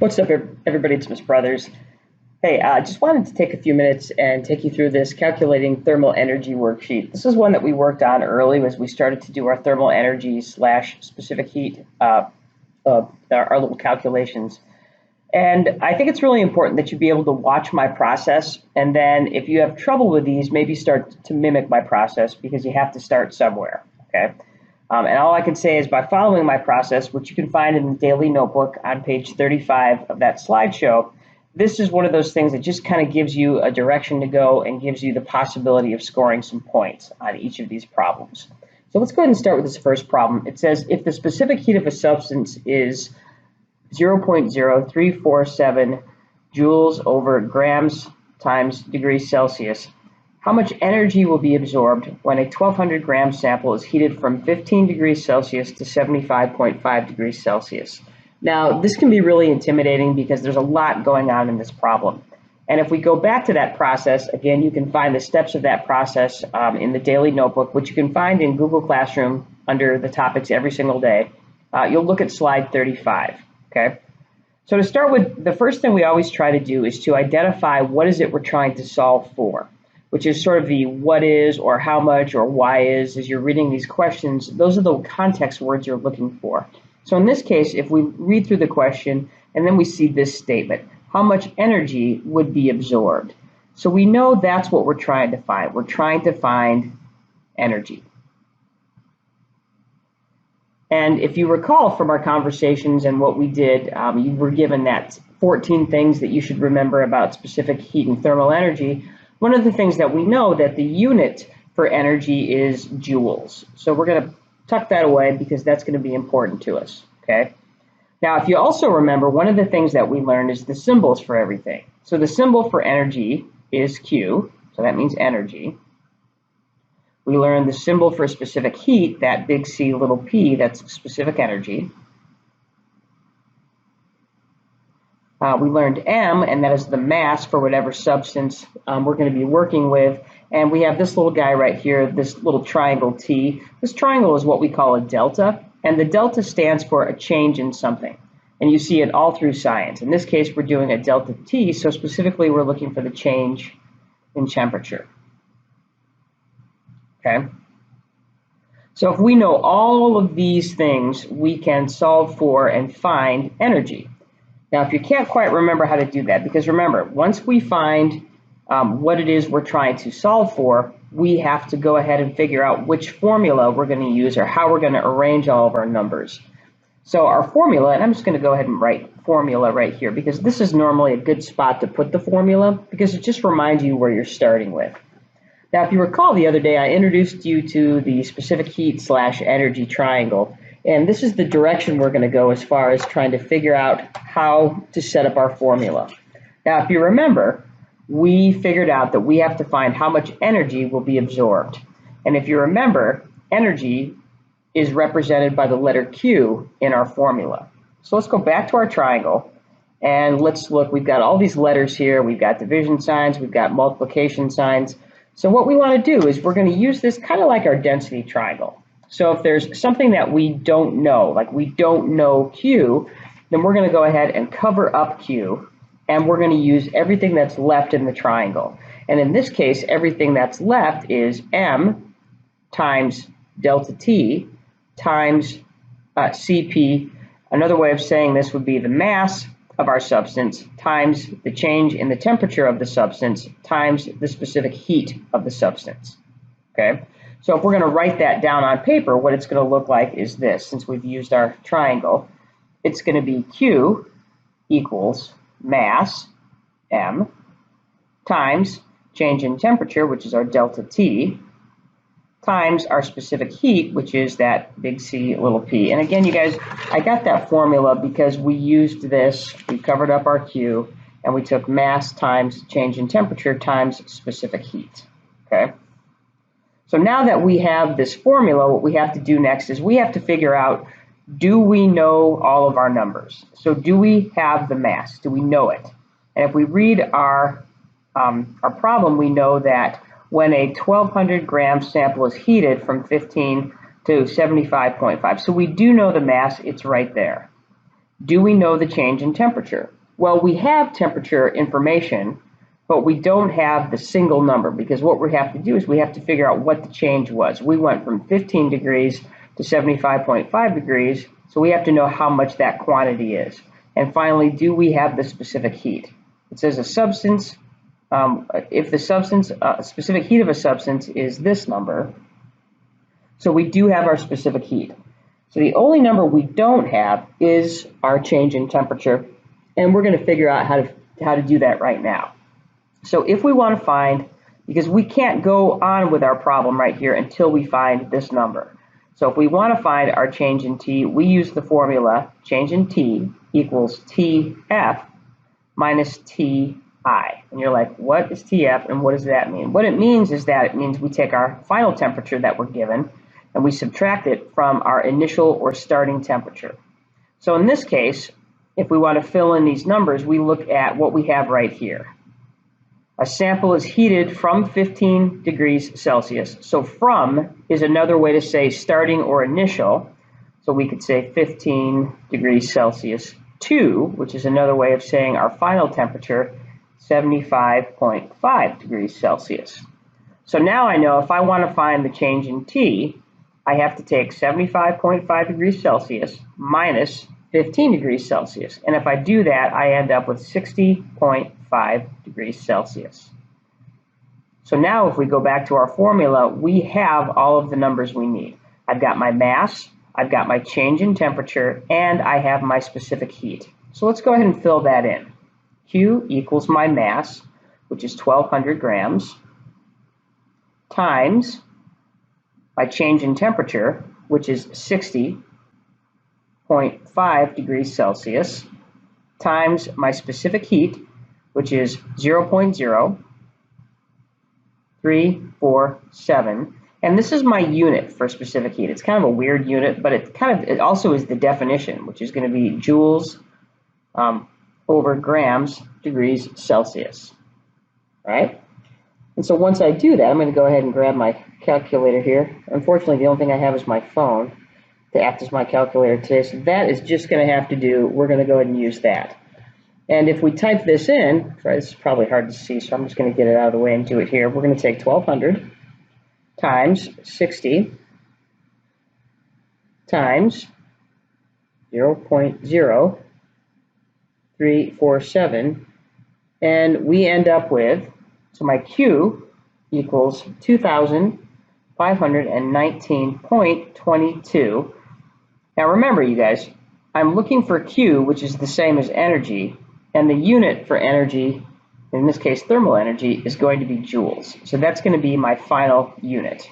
What's up, everybody? It's Miss Brothers. Hey, I just wanted to take a few minutes and take you through this calculating thermal energy worksheet. This is one that we worked on early as we started to do our thermal energy slash specific heat, our little calculations. And I think it's really important that you be able to watch my process. And then if you have trouble with these, maybe start to mimic my process because you have to start somewhere, okay? And all I can say is by following my process, which you can find in the daily notebook on page 35 of that slideshow, this is one of those things that just kind of gives you a direction to go and gives you the possibility of scoring some points on each of these problems. So let's go ahead and start with this first problem. It says if the specific heat of a substance is 0.0347 joules over grams times degrees Celsius, how much energy will be absorbed when a 1200 gram sample is heated from 15 degrees Celsius to 75.5 degrees Celsius? Now, this can be really intimidating because there's a lot going on in this problem. And if we go back to that process, again, you can find the steps of that process in the daily notebook, which you can find in Google Classroom under the topics every single day. You'll look at slide 35, okay? So to start with, the first thing we always try to do is to identify what is it we're trying to solve for, which is sort of the what is or how much or why is. As you're reading these questions, those are the context words you're looking for. So in this case, if we read through the question and then we see this statement, how much energy would be absorbed? So we know that's what we're trying to find. We're trying to find energy. And if you recall from our conversations and what we did, you were given that 14 things that you should remember about specific heat and thermal energy. One of the things that we know that the unit for energy is joules. So we're going to tuck that away because that's going to be important to us, okay? Now, if you also remember, one of the things that we learned is the symbols for everything. So the symbol for energy is Q, so that means energy. We learned the symbol for specific heat, that big C, little p, that's specific energy. We learned M, and that is the mass for whatever substance we're going to be working with. And we have this little guy right here, this little triangle T. This triangle is what we call a delta, and the delta stands for a change in something. And you see it all through science. In this case, we're doing a delta T, so specifically we're looking for the change in temperature. Okay? So if we know all of these things, we can solve for and find energy. Now, if you can't quite remember how to do that, because remember, once we find what it is we're trying to solve for, we have to go ahead and figure out which formula we're going to use or how we're going to arrange all of our numbers. So our formula, and I'm just going to go ahead and write formula right here, because this is normally a good spot to put the formula, because it just reminds you where you're starting with. Now, if you recall the other day, I introduced you to the specific heat slash energy triangle. And this is the direction we're going to go as far as trying to figure out how to set up our formula. Now, if you remember, we figured out that we have to find how much energy will be absorbed. And if you remember, energy is represented by the letter Q in our formula. So let's go back to our triangle and let's look. We've got all these letters here. We've got division signs. We've got multiplication signs. So what we want to do is we're going to use this kind of like our density triangle. So if there's something that we don't know, like we don't know Q, then we're going to go ahead and cover up Q, and we're going to use everything that's left in the triangle. And in this case, everything that's left is M times delta T times Cp. Another way of saying this would be the mass of our substance times the change in the temperature of the substance times the specific heat of the substance, okay? So if we're going to write that down on paper, what it's going to look like is this. Since we've used our triangle, it's going to be Q equals mass, M, times change in temperature, which is our delta T, times our specific heat, which is that big C, little p. And again, you guys, I got that formula because we used this, we covered up our Q, and we took mass times change in temperature times specific heat, okay? So now that we have this formula, what we have to do next is we have to figure out, do we know all of our numbers? So do we have the mass? Do we know it? And if we read our problem, we know that when a 1200 gram sample is heated from 15 to 75.5. So we do know the mass, it's right there. Do we know the change in temperature? Well, we have temperature information, but we don't have the single number, because what we have to do is we have to figure out what the change was. We went from 15 degrees to 75.5 degrees, so we have to know how much that quantity is. And finally, do we have the specific heat? It says a substance, if the substance, specific heat of a substance is this number, so we do have our specific heat. So the only number we don't have is our change in temperature, and we're going to figure out how to do that right now. So if we want to find, because we can't go on with our problem right here until we find this number. So if we want to find our change in T, we use the formula change in T equals TF minus TI. And you're like, what is TF and what does that mean? What it means is that it means we take our final temperature that we're given and we subtract it from our initial or starting temperature. So in this case, if we want to fill in these numbers, we look at what we have right here. A sample is heated from 15 degrees Celsius. So from is another way to say starting or initial. So we could say 15 degrees Celsius to, which is another way of saying our final temperature, 75.5 degrees Celsius. So now I know if I want to find the change in T, I have to take 75.5 degrees Celsius minus 15 degrees Celsius. And if I do that, I end up with 60.5 degrees Celsius. So now if we go back to our formula, we have all of the numbers we need. I've got my mass, I've got my change in temperature, and I have my specific heat. So let's go ahead and fill that in. Q equals my mass, which is 1,200 grams, times my change in temperature, which is 60.5 degrees Celsius, times my specific heat, which is 0.0347. And this is my unit for specific heat. It's kind of a weird unit, but it also is the definition, which is going to be joules over grams degrees Celsius, right? And so once I do that, I'm going to go ahead and grab my calculator here. Unfortunately, the only thing I have is my phone to act as my calculator today, so that is just going to have to do. We're going to go ahead and use that. And if we type this in, sorry, this is probably hard to see, so I'm just going to get it out of the way and do it here. We're going to take 1,200 times 60 times 0.0347, and we end up with, so my Q equals 2,519.22. Now remember, you guys, I'm looking for Q, which is the same as energy, and the unit for energy, in this case thermal energy, is going to be joules. So that's going to be my final unit.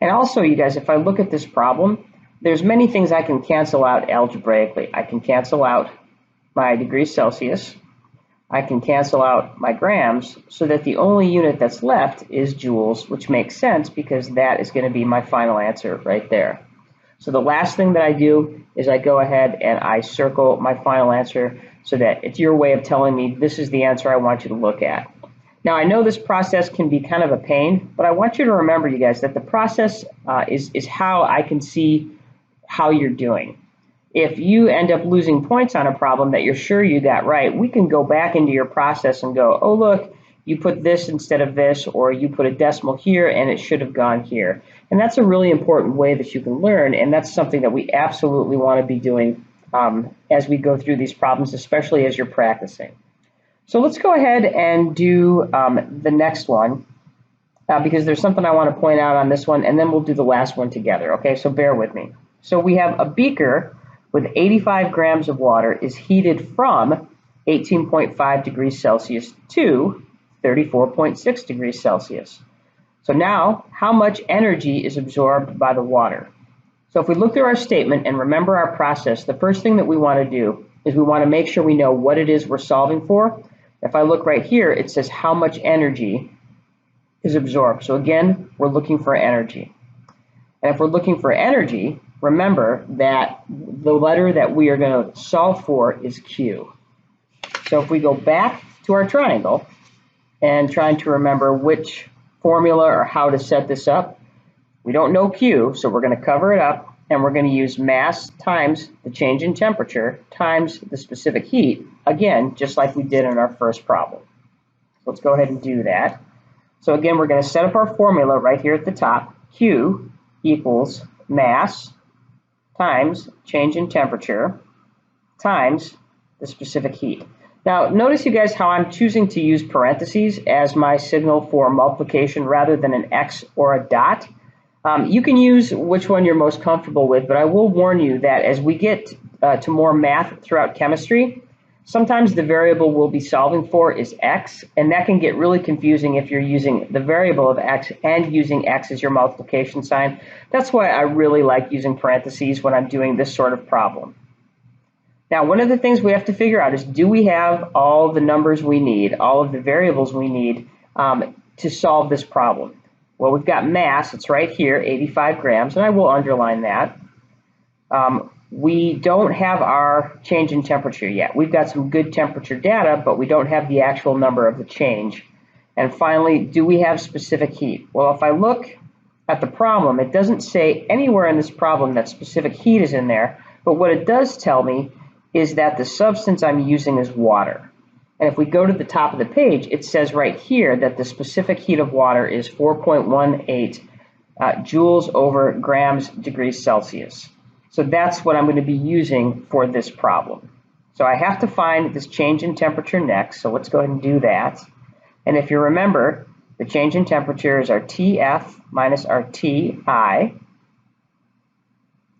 And also, you guys, if I look at this problem, there's many things I can cancel out algebraically. I can cancel out my degrees Celsius. I can cancel out my grams, so that the only unit that's left is joules, which makes sense because that is going to be my final answer right there. So the last thing that I do is I go ahead and I circle my final answer so that it's your way of telling me this is the answer I want you to look at. Now, I know this process can be kind of a pain, but I want you to remember, you guys, that the process is how I can see how you're doing. If you end up losing points on a problem that you're sure you got right, we can go back into your process and go, oh, look, you put this instead of this, or you put a decimal here and it should have gone here. And that's a really important way that you can learn, and that's something that we absolutely want to be doing as we go through these problems, especially as you're practicing. So let's go ahead and do the next one, because there's something I want to point out on this one, and then we'll do the last one together, okay? So bear with me. So we have a beaker with 85 grams of water is heated from 18.5 degrees Celsius to 34.6 degrees Celsius. So now, how much energy is absorbed by the water? So if we look through our statement and remember our process, the first thing that we want to do is we want to make sure we know what it is we're solving for. If I look right here, it says how much energy is absorbed. So again, we're looking for energy. And if we're looking for energy, remember that the letter that we are going to solve for is Q. So if we go back to our triangle and trying to remember which formula or how to set this up, we don't know Q, so we're going to cover it up and we're going to use mass times the change in temperature times the specific heat, again, just like we did in our first problem. So let's go ahead and do that. So again, we're going to set up our formula right here at the top. Q equals mass times change in temperature times the specific heat. Now, notice you guys how I'm choosing to use parentheses as my signal for multiplication rather than an X or a dot. You can use which one you're most comfortable with, but I will warn you that as we get to more math throughout chemistry, sometimes the variable we'll be solving for is X, and that can get really confusing if you're using the variable of X and using X as your multiplication sign. That's why I really like using parentheses when I'm doing this sort of problem. Now, one of the things we have to figure out is, do we have all the numbers we need, all of the variables we need to solve this problem? Well, we've got mass, it's right here, 85 grams, and I will underline that. We don't have our change in temperature yet. We've got some good temperature data, but we don't have the actual number of the change. And finally, do we have specific heat? Well, if I look at the problem, it doesn't say anywhere in this problem that specific heat is in there, but what it does tell me is that the substance I'm using is water. And if we go to the top of the page, it says right here that the specific heat of water is 4.18 joules over grams degrees Celsius. So that's what I'm going to be using for this problem. So I have to find this change in temperature next, so let's go ahead and do that. And if you remember, the change in temperature is our TF minus our TI.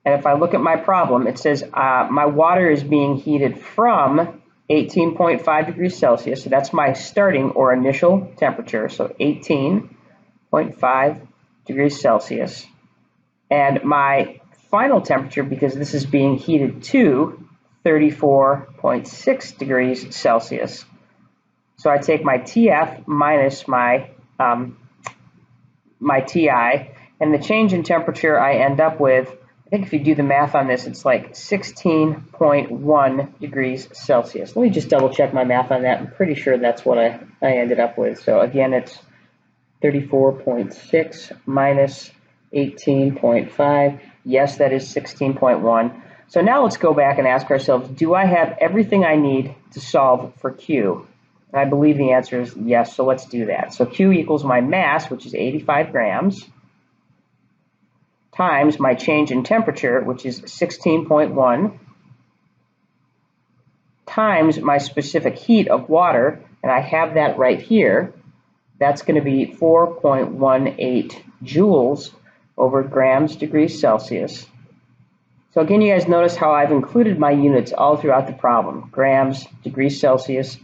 And if I look at my problem, it says my water is being heated from 18.5 degrees Celsius. So that's my starting or initial temperature. So 18.5 degrees Celsius. And my final temperature, because this is being heated to 34.6 degrees Celsius. So I take my TF minus my TI, and the change in temperature I end up with, I think if you do the math on this, it's like 16.1 degrees Celsius. Let me just double check my math on that. I'm pretty sure that's what I ended up with. So again, it's 34.6 minus 18.5. Yes, that is 16.1. So now let's go back and ask ourselves, do I have everything I need to solve for Q? And I believe the answer is yes, so let's do that. So Q equals my mass, which is 85 grams, times my change in temperature, which is 16.1, times my specific heat of water, and I have that right here. That's going to be 4.18 joules over grams degrees Celsius. So again, you guys notice how I've included my units all throughout the problem. Grams, degrees Celsius,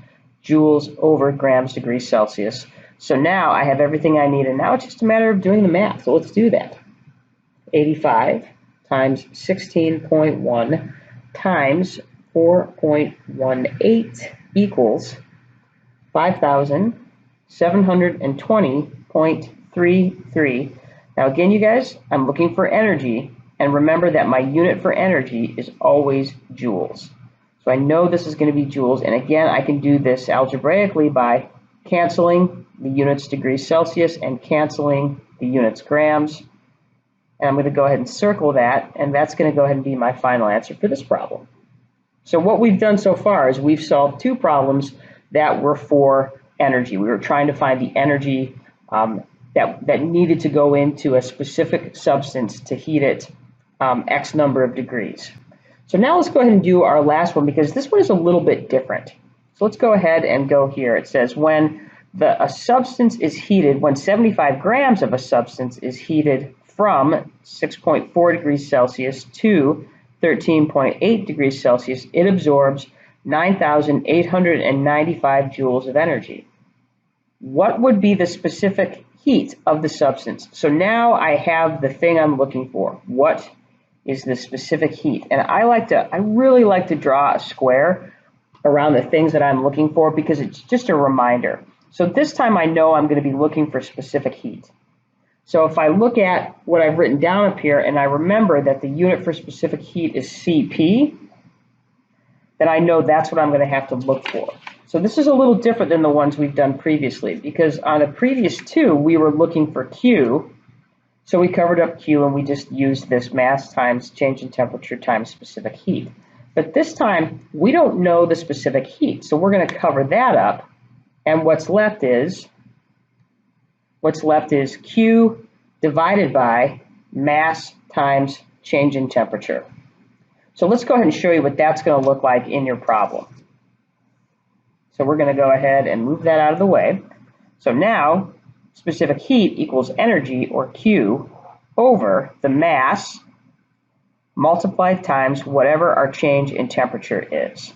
joules over grams degrees Celsius. So now I have everything I need, and now it's just a matter of doing the math. So let's do that. 85 times 16.1 times 4.18 equals 5,720.33. Now again, you guys, I'm looking for energy, and remember that my unit for energy is always joules. So I know this is going to be joules, and again, I can do this algebraically by canceling the units degrees Celsius and canceling the units grams. And I'm going to go ahead and circle that, and that's going to go ahead and be my final answer for this problem. So what we've done so far is we've solved two problems that were for energy. We were trying to find the energy that needed to go into a specific substance to heat it X number of degrees. So now let's go ahead and do our last one, because this one is a little bit different. So let's go ahead and go here. It says when a substance is heated, when 75 grams of a substance is heated from 6.4 degrees Celsius to 13.8 degrees Celsius, it absorbs 9,895 joules of energy. What would be the specific heat of the substance? So now I have the thing I'm looking for. What is the specific heat? And I really like to draw a square around the things that I'm looking for, because it's just a reminder. So this time I know I'm going to be looking for specific heat. So if I look at what I've written down up here, and I remember that the unit for specific heat is Cp, then I know that's what I'm going to have to look for. So this is a little different than the ones we've done previously, because on the previous two, we were looking for Q. So we covered up Q and we just used this mass times change in temperature times specific heat. But this time, we don't know the specific heat. So we're going to cover that up. And what's left is Q divided by mass times change in temperature. So let's go ahead and show you what that's going to look like in your problem. So we're going to go ahead and move that out of the way. So now, specific heat equals energy, or Q, over the mass multiplied times whatever our change in temperature is.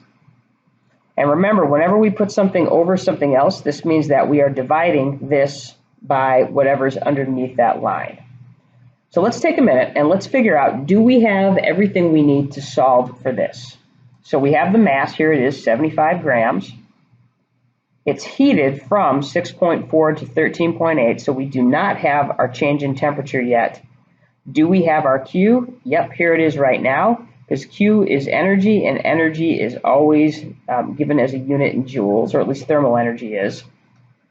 And remember, whenever we put something over something else, this means that we are dividing this by whatever's underneath that line. So let's take a minute and let's figure out, do we have everything we need to solve for this? So we have the mass, here it is, 75 grams. It's heated from 6.4 to 13.8, so we do not have our change in temperature yet. Do we have our Q? Yep, here it is right now, because Q is energy, and energy is always given as a unit in joules, or at least thermal energy is.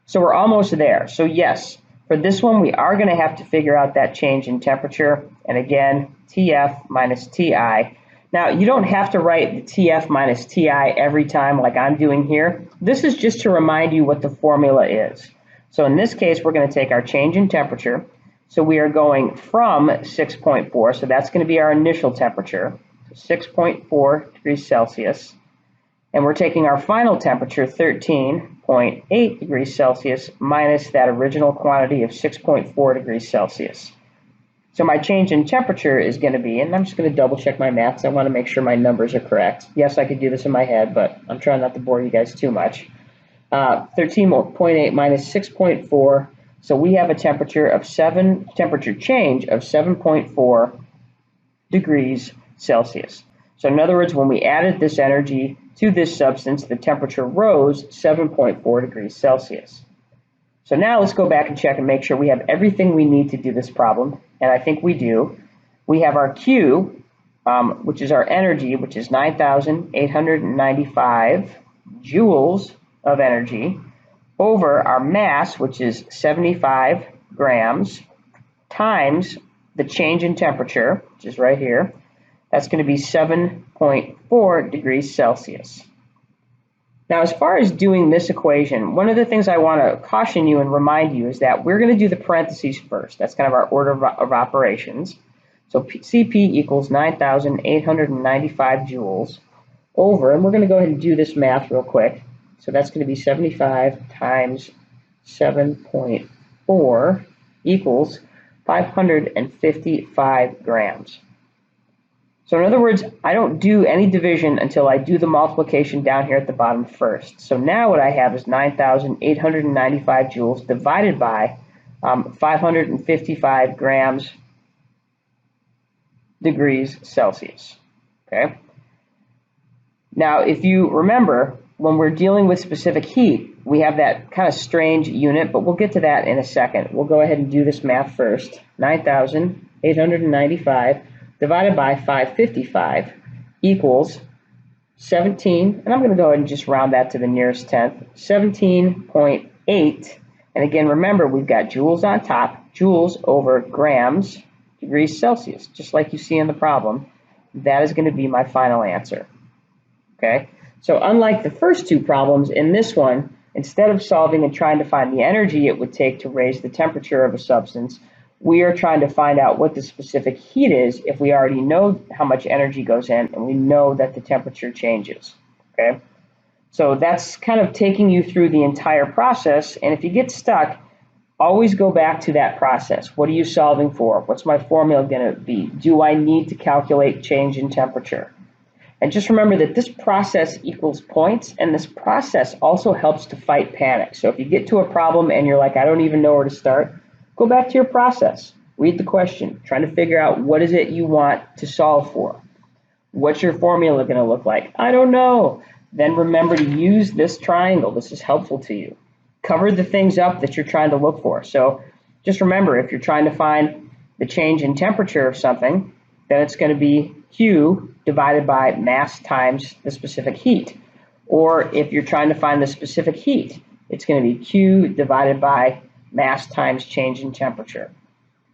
So we're almost there. So yes, for this one, we are going to have to figure out that change in temperature, and again, TF minus TI. Now, you don't have to write the TF minus TI every time like I'm doing here. This is just to remind you what the formula is. So in this case, we're going to take our change in temperature. So we are going from 6.4, so that's going to be our initial temperature, so 6.4 degrees Celsius. And we're taking our final temperature, 13.8 degrees Celsius, minus that original quantity of 6.4 degrees Celsius. So my change in temperature is going to be, and I'm just going to double check my math, because I want to make sure my numbers are correct. Yes, I could do this in my head, but I'm trying not to bore you guys too much. 13.8 minus 6.4, so we have a temperature change of 7.4 degrees Celsius. So in other words, when we added this energy to this substance, the temperature rose 7.4 degrees Celsius. So now let's go back and check and make sure we have everything we need to do this problem, and I think we do. We have our Q, which is our energy, which is 9,895 joules of energy, over our mass, which is 75 grams, times the change in temperature, which is right here. That's going to be 7.4 degrees Celsius. Now, as far as doing this equation, one of the things I want to caution you and remind you is that we're going to do the parentheses first. That's kind of our order of operations. So CP equals 9,895 joules over, and we're going to go ahead and do this math real quick. So that's going to be 75 times 7.4 equals 555 grams. So in other words, I don't do any division until I do the multiplication down here at the bottom first. So now what I have is 9,895 joules divided by 555 grams degrees Celsius. Okay. Now, if you remember, when we're dealing with specific heat, we have that kind of strange unit, but we'll get to that in a second. We'll go ahead and do this math first. 9,895 divided by 555 equals 17, and I'm going to go ahead and just round that to the nearest tenth, 17.8. And again, remember, we've got joules on top, joules over grams degrees Celsius, just like you see in the problem. That is going to be my final answer. Okay, so unlike the first two problems, in this one, instead of solving and trying to find the energy it would take to raise the temperature of a substance, we are trying to find out what the specific heat is if we already know how much energy goes in and we know that the temperature changes. Okay, so that's kind of taking you through the entire process, and if you get stuck, always go back to that process. What are you solving for? What's my formula going to be? Do I need to calculate change in temperature? And just remember that this process equals points, and this process also helps to fight panic. So if you get to a problem and you're like, I don't even know where to start, go back to your process. Read the question, trying to figure out what is it you want to solve for. What's your formula going to look like? I don't know. Then remember to use this triangle. This is helpful to you. Cover the things up that you're trying to look for. So just remember, if you're trying to find the change in temperature of something, then it's going to be Q divided by mass times the specific heat. Or if you're trying to find the specific heat, it's going to be Q divided by mass times change in temperature.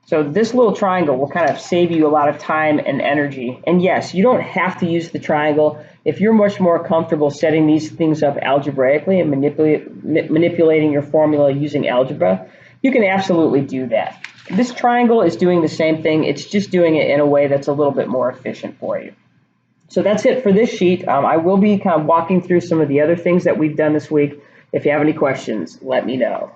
So this little triangle will kind of save you a lot of time and energy. And yes, you don't have to use the triangle. If you're much more comfortable setting these things up algebraically and manipulating your formula using algebra, you can absolutely do that. This triangle is doing the same thing. It's just doing it in a way that's a little bit more efficient for you. So that's it for this sheet. I will be kind of walking through some of the other things that we've done this week. If you have any questions, let me know.